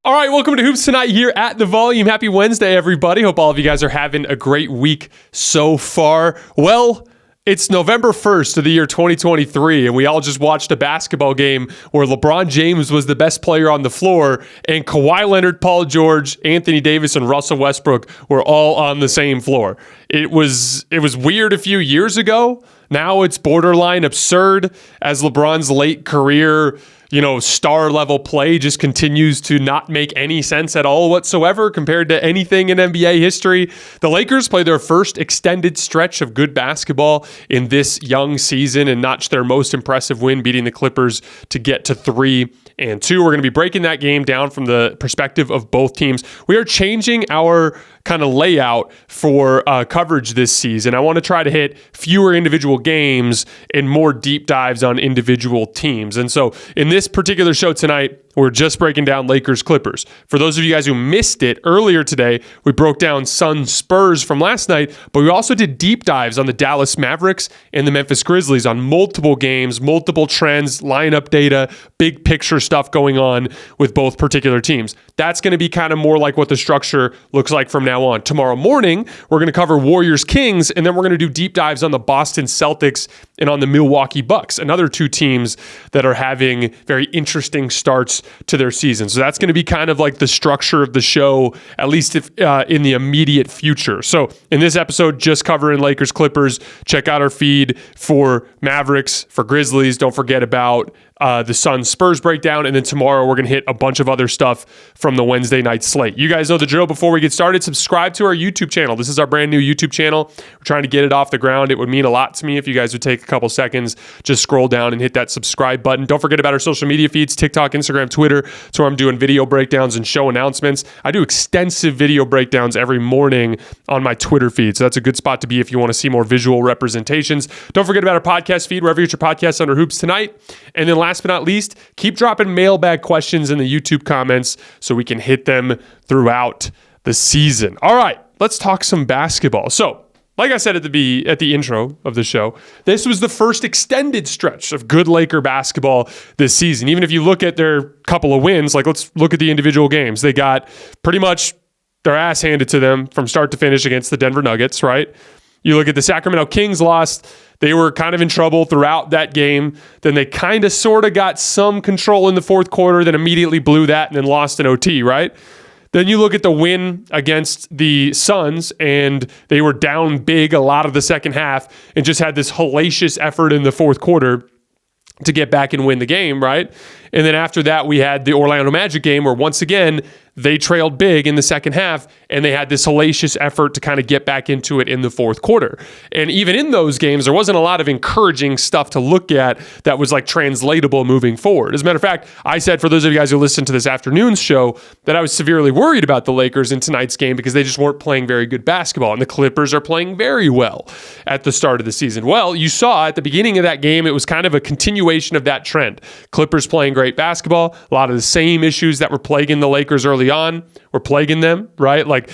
All right, welcome to Hoops Tonight here at The Volume. Happy Wednesday, everybody. Hope all of you guys are having a great week so far. Well, it's November 1st of the year 2023, and we all just watched a basketball game where LeBron James was the best player on the floor, and Kawhi Leonard, Paul George, Anthony Davis, and Russell Westbrook were all on the same floor. It was weird a few years ago. Now it's borderline absurd as LeBron's late career star level play just continues to not make any sense at all whatsoever compared to anything in NBA history. The Lakers play their first extended stretch of good basketball in this young season and notch their most impressive win, beating the Clippers to get to 3-2. We're going to be breaking that game down from the perspective of both teams. We are changing our kind of layout for coverage this season. I want to try to hit fewer individual games and more deep dives on individual teams. And so in this particular show tonight, we're just breaking down Lakers-Clippers. For those of you guys who missed it earlier today, we broke down Suns-Spurs from last night, but we also did deep dives on the Dallas Mavericks and the Memphis Grizzlies on multiple games, multiple trends, lineup data, big picture stuff going on with both particular teams. That's going to be kind of more like what the structure looks like from now on. Tomorrow morning, we're going to cover Warriors-Kings, and then we're going to do deep dives on the Boston Celtics and on the Milwaukee Bucks, another two teams that are having very interesting starts to their season. So that's going to be kind of like the structure of the show, at least if in the immediate future. So in this episode, just covering Lakers Clippers. Check out our feed for Mavericks, for Grizzlies. Don't forget about the Suns Spurs breakdown. And then tomorrow we're going to hit a bunch of other stuff from the Wednesday night slate. You guys know the drill. Before we get started, subscribe to our YouTube channel. This is our brand new YouTube channel. We're trying to get it off the ground. It would mean a lot to me if you guys would take a couple seconds, just scroll down and hit that subscribe button. Don't forget about our social media feeds, TikTok, Instagram, Twitter. It's where I'm doing video breakdowns and show announcements. I do extensive video breakdowns every morning on my Twitter feed. So that's a good spot to be if you want to see more visual representations. Don't forget about our podcast feed, wherever you get your podcasts under Hoops Tonight. And then last but not least, keep dropping mailbag questions in the YouTube comments so we can hit them throughout the season. All right, let's talk some basketball. So, like I said at the intro of the show, this was the first extended stretch of good Laker basketball this season. Even if you look at their couple of wins, like let's look at the individual games. They got pretty much their ass handed to them from start to finish against the Denver Nuggets, right? You look at the Sacramento Kings lost. They were kind of in trouble throughout that game. Then they kind of sort of got some control in the fourth quarter, then immediately blew that and then lost in OT, right? Then you look at the win against the Suns, and they were down big a lot of the second half and just had this hellacious effort in the fourth quarter to get back and win the game, right? And then after that, we had the Orlando Magic game where once again, they trailed big in the second half, and they had this hellacious effort to kind of get back into it in the fourth quarter. And even in those games, there wasn't a lot of encouraging stuff to look at that was like translatable moving forward. As a matter of fact, I said for those of you guys who listened to this afternoon's show that I was severely worried about the Lakers in tonight's game because they just weren't playing very good basketball, and the Clippers are playing very well at the start of the season. Well, you saw at the beginning of that game, it was kind of a continuation of that trend. Clippers playing great basketball, a lot of the same issues that were plaguing the Lakers early on were plaguing them, right? Like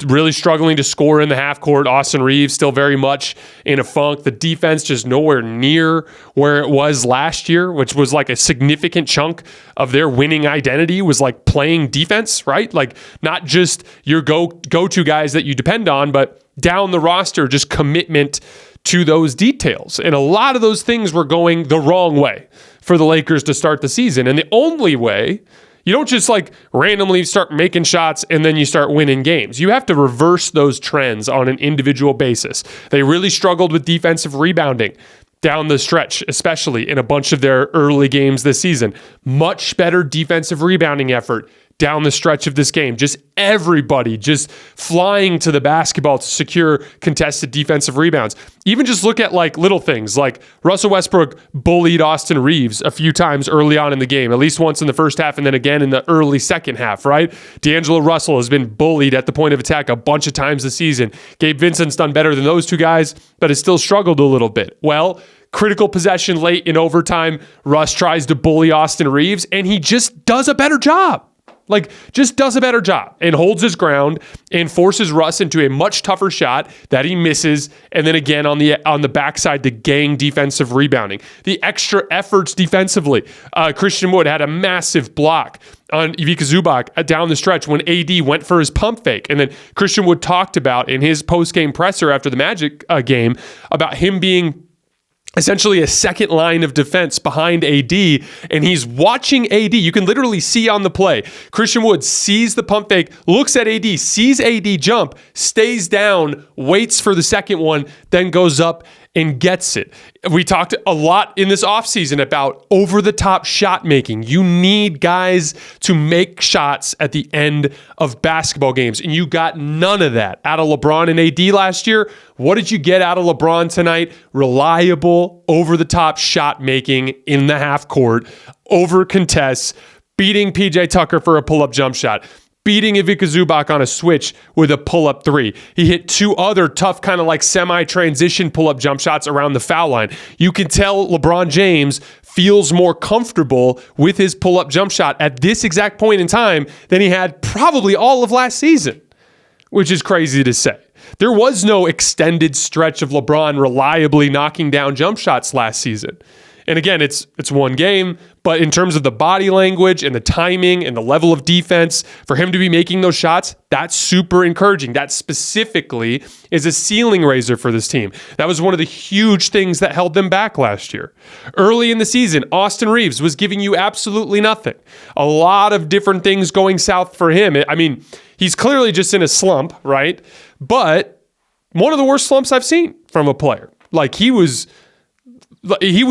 really struggling to score in the half court. Austin Reeves still very much in a funk. The defense just nowhere near where it was last year, which was like a significant chunk of their winning identity was like playing defense, right? Like not just your go-to guys that you depend on, but down the roster, just commitment to those details. And a lot of those things were going the wrong way for the Lakers to start the season. And the only way, you don't just like randomly start making shots and then you start winning games. You have to reverse those trends on an individual basis. They really struggled with defensive rebounding down the stretch, especially in a bunch of their early games this season. Much better defensive rebounding effort down the stretch of this game. Just everybody just flying to the basketball to secure contested defensive rebounds. Even just look at like little things like Russell Westbrook bullied Austin Reeves a few times early on in the game, at least once in the first half and then again in the early second half, right? D'Angelo Russell has been bullied at the point of attack a bunch of times this season. Gabe Vincent's done better than those two guys, but has still struggled a little bit. Well, critical possession late in overtime, Russ tries to bully Austin Reeves and he just does a better job. Like, just does a better job and holds his ground and forces Russ into a much tougher shot that he misses. And then again on the backside, the gang defensive rebounding, the extra efforts defensively. Christian Wood had a massive block on Ivica Zubac down the stretch when AD went for his pump fake. And then Christian Wood talked about in his post-game presser after the Magic game about him being essentially a second line of defense behind AD, and he's watching AD. You can literally see on the play. Christian Wood sees the pump fake, looks at AD, sees AD jump, stays down, waits for the second one, then goes up and gets it. We talked a lot in this offseason about over-the-top shot making. You need guys to make shots at the end of basketball games, and you got none of that out of LeBron and AD last year. What did you get out of LeBron tonight? Reliable, over-the-top shot making in the half court, over contests, beating PJ Tucker for a pull-up jump shot, beating Ivica Zubac on a switch with a pull-up three. He hit two other tough kind of like semi-transition pull-up jump shots around the foul line. You can tell LeBron James feels more comfortable with his pull-up jump shot at this exact point in time than he had probably all of last season, which is crazy to say. There was no extended stretch of LeBron reliably knocking down jump shots last season. And again, it's one game, but in terms of the body language and the timing and the level of defense, for him to be making those shots, that's super encouraging. That specifically is a ceiling raiser for this team. That was one of the huge things that held them back last year. Early in the season, Austin Reeves was giving you absolutely nothing. A lot of different things going south for him. I mean, he's clearly just in a slump, right? But one of the worst slumps I've seen from a player. Like, he was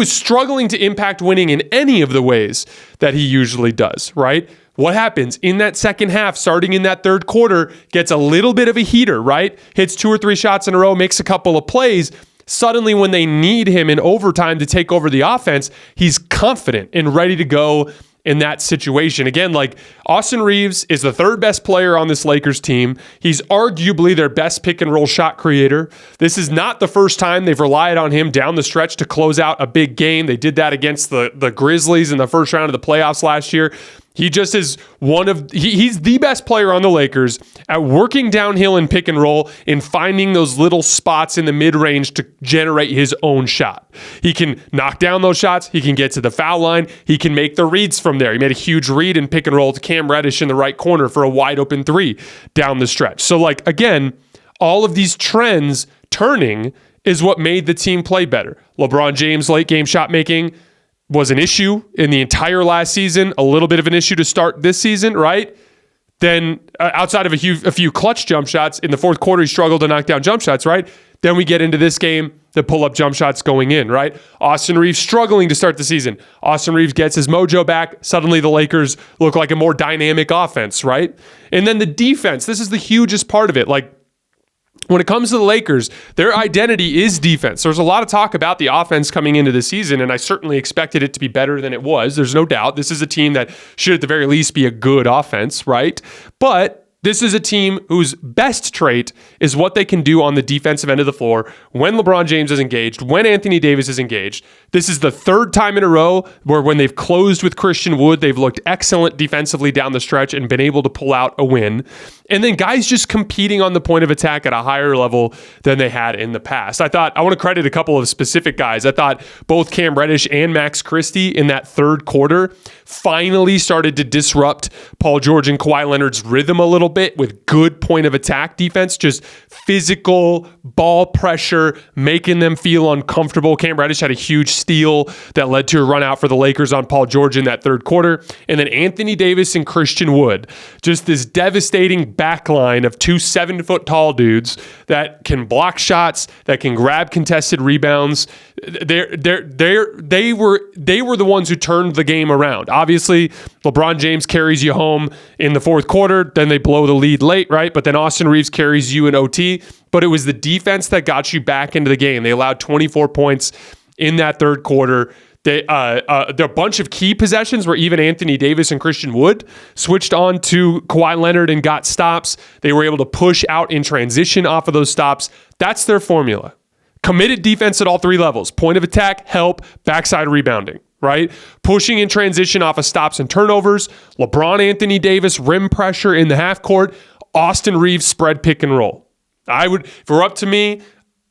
struggling to impact winning in any of the ways that he usually does, right? What happens in that second half, starting in that third quarter, gets a little bit of a heater, right? Hits 2 or 3 shots in a row, makes a couple of plays. Suddenly, when they need him in overtime to take over the offense, he's confident and ready to go in that situation. Again, like, Austin Reeves is the third best player on this Lakers team. He's arguably their best pick and roll shot creator. This is not the first time they've relied on him down the stretch to close out a big game. They did that against the Grizzlies in the first round of the playoffs last year. He just is he's the best player on the Lakers at working downhill in pick and roll and finding those little spots in the mid-range to generate his own shot. He can knock down those shots. He can get to the foul line. He can make the reads from there. He made a huge read in pick and roll to Cam Reddish in the right corner for a wide open three down the stretch. So, like, again, all of these trends turning is what made the team play better. LeBron James' late game shot making was an issue in the entire last season, a little bit of an issue to start this season, right? Then outside of a few clutch jump shots, in the fourth quarter, he struggled to knock down jump shots, right? Then we get into this game, the pull-up jump shots going in, right? Austin Reeves struggling to start the season. Austin Reeves gets his mojo back. Suddenly the Lakers look like a more dynamic offense, right? And then the defense, this is the hugest part of it. Like, when it comes to the Lakers, their identity is defense. There's a lot of talk about the offense coming into the season, and I certainly expected it to be better than it was. There's no doubt. This is a team that should at the very least be a good offense, right? But this is a team whose best trait is what they can do on the defensive end of the floor when LeBron James is engaged, when Anthony Davis is engaged. This is the third time in a row where when they've closed with Christian Wood, they've looked excellent defensively down the stretch and been able to pull out a win. And then guys just competing on the point of attack at a higher level than they had in the past. I want to credit a couple of specific guys. I thought both Cam Reddish and Max Christie in that third quarter finally started to disrupt Paul George and Kawhi Leonard's rhythm a little bit with good point of attack defense, just physical ball pressure, making them feel uncomfortable. Cam Reddish had a huge steal that led to a run out for the Lakers on Paul George in that third quarter. And then Anthony Davis and Christian Wood, just this devastating back line of 2 7-foot-tall dudes that can block shots, that can grab contested rebounds. They were the ones who turned the game around. Obviously, LeBron James carries you home in the fourth quarter, then they blow the lead late, right? But then Austin Reeves carries you in OT. But it was the defense that got you back into the game. They allowed 24 points in that third quarter. There are a bunch of key possessions where even Anthony Davis and Christian Wood switched on to Kawhi Leonard and got stops. They were able to push out in transition off of those stops. That's their formula. Committed defense at all three levels. Point of attack, help, backside rebounding. right? Pushing in transition off of stops and turnovers, LeBron Anthony Davis rim pressure in the half court, Austin Reeves spread pick and roll. If it were up to me,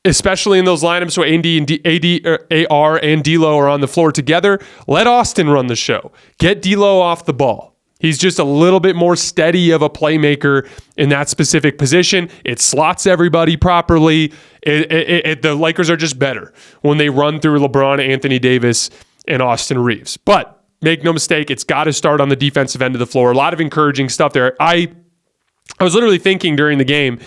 especially in those lineups where AR and D'Lo are on the floor together, let Austin run the show. Get D'Lo off the ball. He's just a little bit more steady of a playmaker in that specific position. It slots everybody properly. The Lakers are just better when they run through LeBron, Anthony Davis, and Austin Reeves. But make no mistake, it's got to start on the defensive end of the floor. A lot of encouraging stuff there. I was literally thinking during the game,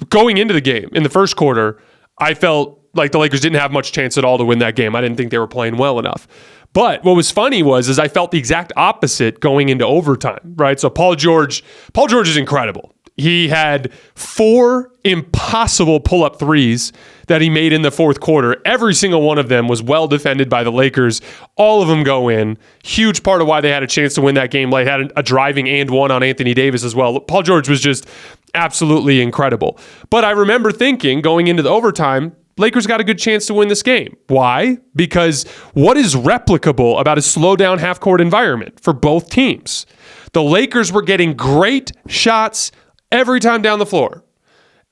going into the game in the first quarter, I felt like the Lakers didn't have much chance at all to win that game. I didn't think they were playing well enough. But what was funny was I felt the exact opposite going into overtime, right? So Paul George is incredible. He had 4 impossible pull-up threes that he made in the fourth quarter. Every single one of them was well defended by the Lakers. All of them go in. Huge part of why they had a chance to win that game. They had a driving and one on Anthony Davis as well. Paul George was just absolutely incredible. But I remember thinking going into the overtime, Lakers got a good chance to win this game. Why? Because what is replicable about a slow-down half-court environment for both teams? The Lakers were getting great shots every time down the floor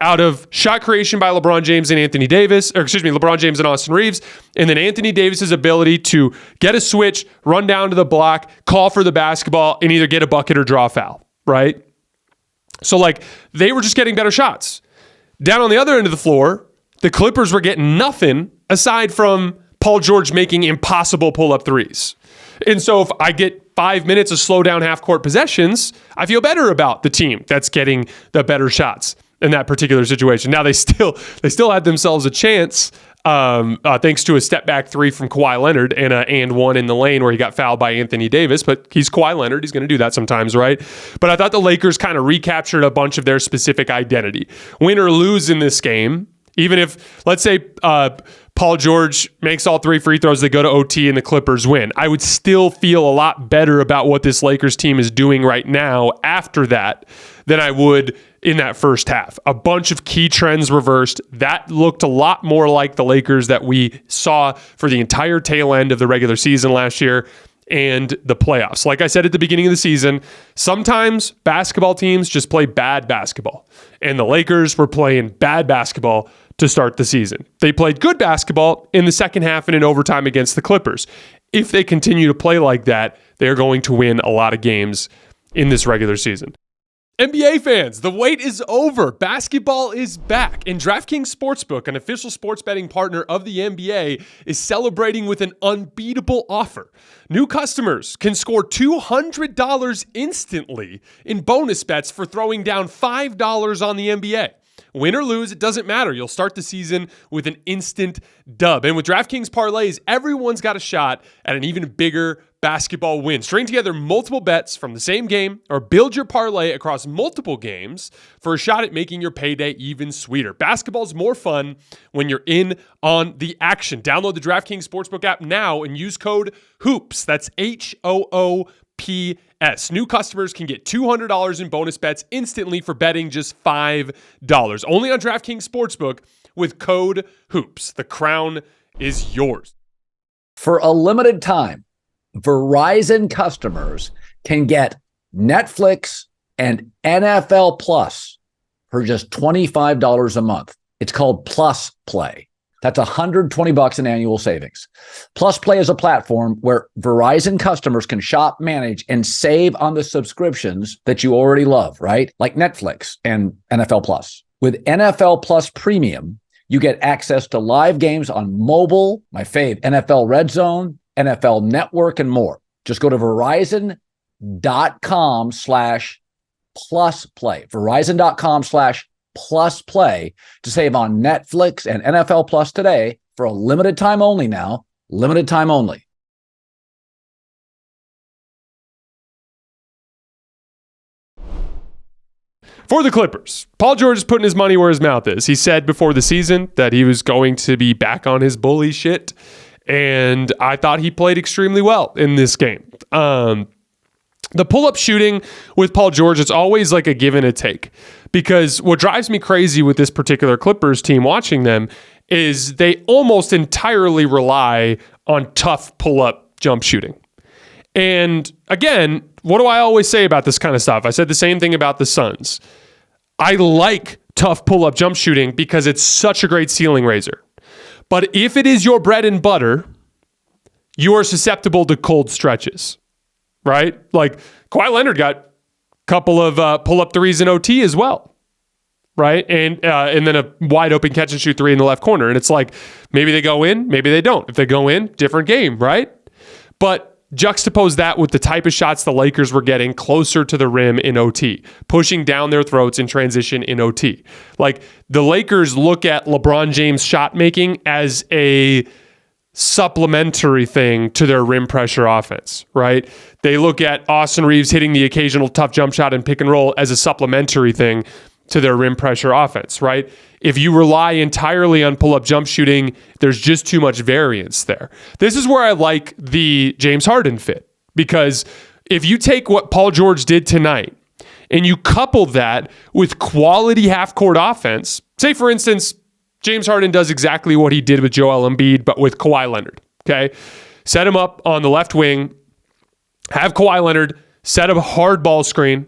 out of shot creation by LeBron James and LeBron James and Austin Reeves, and then Anthony Davis's ability to get a switch, run down to the block, call for the basketball, and either get a bucket or draw a foul, right? So, they were just getting better shots. Down on the other end of the floor, the Clippers were getting nothing aside from Paul George making impossible pull-up threes. And so if I get 5 minutes of slow down half-court possessions, I feel better about the team that's getting the better shots in that particular situation. Now, they still had themselves a chance thanks to a step-back three from Kawhi Leonard and one in the lane where he got fouled by Anthony Davis, but he's Kawhi Leonard. He's going to do that sometimes, right? But I thought the Lakers kind of recaptured a bunch of their specific identity. Win or lose in this game, even if, let's say, Paul George makes all 3 free throws, they go to OT and the Clippers win, I would still feel a lot better about what this Lakers team is doing right now after that than I would in that first half. A bunch of key trends reversed. That looked a lot more like the Lakers that we saw for the entire tail end of the regular season last year and the playoffs. Like I said at the beginning of the season, sometimes basketball teams just play bad basketball. And the Lakers were playing bad basketball to start the season. They played good basketball in the second half and in overtime against the Clippers. If they continue to play like that, they're going to win a lot of games in this regular season. NBA fans, the wait is over. Basketball is back, and DraftKings Sportsbook, an official sports betting partner of the NBA, is celebrating with an unbeatable offer. New customers can score $200 instantly in bonus bets for throwing down $5 on the NBA. Win or lose, it doesn't matter. You'll start the season with an instant dub. And with DraftKings parlays, everyone's got a shot at an even bigger basketball win. String together multiple bets from the same game or build your parlay across multiple games for a shot at making your payday even sweeter. Basketball's more fun when you're in on the action. Download the DraftKings Sportsbook app now and use code HOOPS. That's HOOPS. New customers can get $200 in bonus bets instantly for betting just $5. Only on DraftKings Sportsbook with code HOOPS. The crown is yours. For a limited time, Verizon customers can get Netflix and NFL Plus for just $25 a month. It's called Plus Play. That's $120 in annual savings. Plus Play is a platform where Verizon customers can shop, manage, and save on the subscriptions that you already love, right? Like Netflix and NFL Plus. With NFL Plus Premium, you get access to live games on mobile, my fave, NFL Red Zone, NFL Network, and more. Just go to Verizon.com/plusplay. Verizon.com/plusplay to save on Netflix and NFL Plus today for a limited time only now. Limited time only. For the Clippers, Paul George is putting his money where his mouth is. He said before the season that he was going to be back on his bully shit. And I thought he played extremely well in this game. The pull-up shooting with Paul George, it's always like a give and a take, because what drives me crazy with this particular Clippers team watching them is they almost entirely rely on tough pull-up jump shooting. And again, what do I always say about this kind of stuff? I said the same thing about the Suns. I like tough pull-up jump shooting because it's such a great ceiling raiser. But if it is your bread and butter, you are susceptible to cold stretches. Right? Like Kawhi Leonard got a couple of pull-up threes in OT as well. Right? And then a wide open catch and shoot three in the left corner. And it's like, maybe they go in, maybe they don't. If they go in, different game, right? But juxtapose that with the type of shots the Lakers were getting closer to the rim in OT, pushing down their throats in transition in OT. Like the Lakers look at LeBron James shot making as a supplementary thing to their rim pressure offense, right? They look at Austin Reeves hitting the occasional tough jump shot and pick and roll as a supplementary thing to their rim pressure offense, right? If you rely entirely on pull-up jump shooting, there's just too much variance there. This is where I like the James Harden fit, because if you take what Paul George did tonight and you couple that with quality half-court offense, say for instance, James Harden does exactly what he did with Joel Embiid, but with Kawhi Leonard, okay? Set him up on the left wing, have Kawhi Leonard set up a hard ball screen,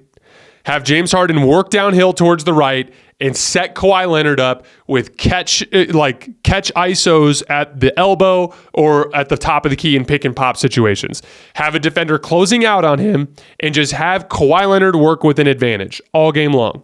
have James Harden work downhill towards the right, and set Kawhi Leonard up with catch ISOs at the elbow or at the top of the key in pick and pop situations. Have a defender closing out on him and just have Kawhi Leonard work with an advantage all game long.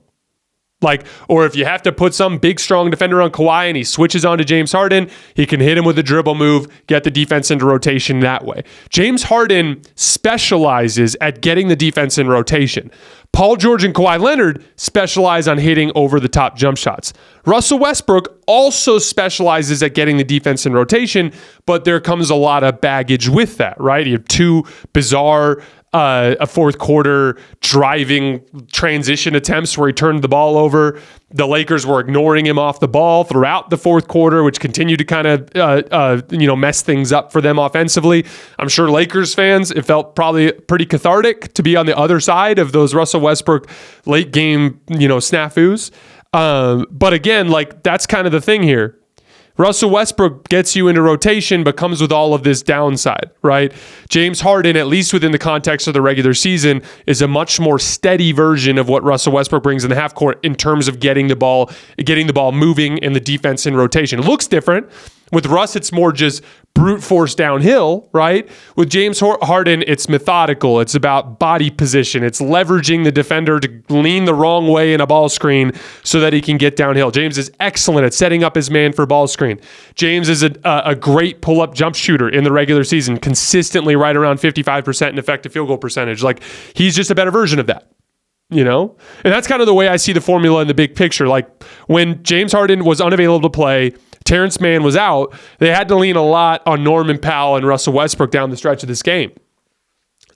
Like, or if you have to put some big, strong defender on Kawhi and he switches on to James Harden, he can hit him with a dribble move, get the defense into rotation that way. James Harden specializes at getting the defense in rotation. Paul George and Kawhi Leonard specialize on hitting over-the-top jump shots. Russell Westbrook also specializes at getting the defense in rotation, but there comes a lot of baggage with that, right? You have two bizarre a fourth quarter driving transition attempts where he turned the ball over. The Lakers were ignoring him off the ball throughout the fourth quarter, which continued to kind of mess things up for them offensively. I'm sure Lakers fans, it felt probably pretty cathartic to be on the other side of those Russell Westbrook late game snafus. But again, like that's kind of the thing here. Russell Westbrook gets you into rotation, but comes with all of this downside, right? James Harden, at least within the context of the regular season, is a much more steady version of what Russell Westbrook brings in the half court in terms of getting the ball moving and the defense in rotation. It looks different. With Russ, it's more just brute force downhill, right? With James Harden, it's methodical. It's about body position. It's leveraging the defender to lean the wrong way in a ball screen so that he can get downhill. James is excellent at setting up his man for ball screen. James is a great pull-up jump shooter in the regular season, consistently right around 55% in effective field goal percentage. Like, he's just a better version of that. And that's kind of the way I see the formula in the big picture. Like when James Harden was unavailable to play, Terrence Mann was out, they had to lean a lot on Norman Powell and Russell Westbrook down the stretch of this game.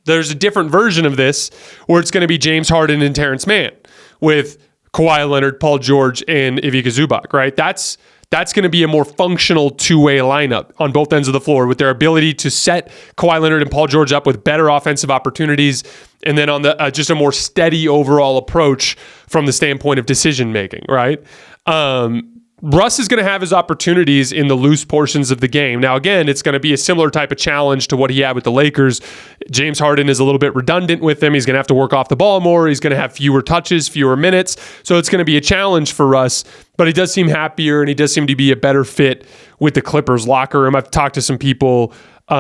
There's a different version of this where it's going to be James Harden and Terrence Mann with Kawhi Leonard, Paul George, and Ivica Zubac, right? That's going to be a more functional two-way lineup on both ends of the floor with their ability to set Kawhi Leonard and Paul George up with better offensive opportunities, and then on the just a more steady overall approach from the standpoint of decision-making, right? Russ is going to have his opportunities in the loose portions of the game. Now, again, it's going to be a similar type of challenge to what he had with the Lakers. James Harden is a little bit redundant with him. He's going to have to work off the ball more. He's going to have fewer touches, fewer minutes. So it's going to be a challenge for Russ, but he does seem happier and he does seem to be a better fit with the Clippers locker room. I've talked to some people who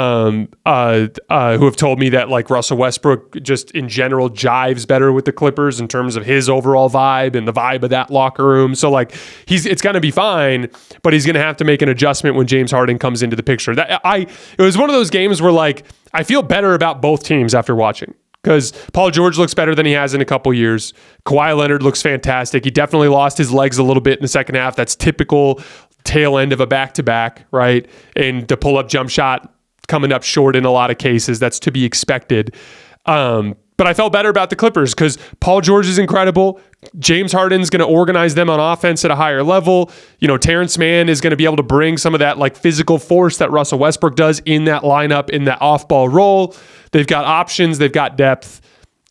have told me that like Russell Westbrook just in general jives better with the Clippers in terms of his overall vibe and the vibe of that locker room. So like it's going to be fine, but he's going to have to make an adjustment when James Harden comes into the picture. It was one of those games where like I feel better about both teams after watching. Because Paul George looks better than he has in a couple years. Kawhi Leonard looks fantastic. He definitely lost his legs a little bit in the second half. That's typical tail end of a back-to-back, right? And the pull-up jump shot coming up short in a lot of cases. That's to be expected. But I felt better about the Clippers because Paul George is incredible. James Harden's going to organize them on offense at a higher level. Terrence Mann is going to be able to bring some of that like physical force that Russell Westbrook does in that lineup, in that off-ball role. They've got options. They've got depth.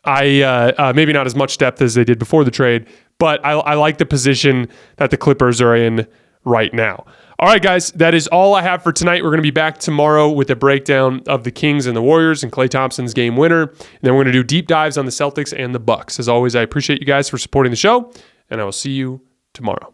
I maybe not as much depth as they did before the trade, but I like the position that the Clippers are in right now. All right, guys, that is all I have for tonight. We're going to be back tomorrow with a breakdown of the Kings and the Warriors and Klay Thompson's game winner. And then we're going to do deep dives on the Celtics and the Bucks. As always, I appreciate you guys for supporting the show, and I will see you tomorrow.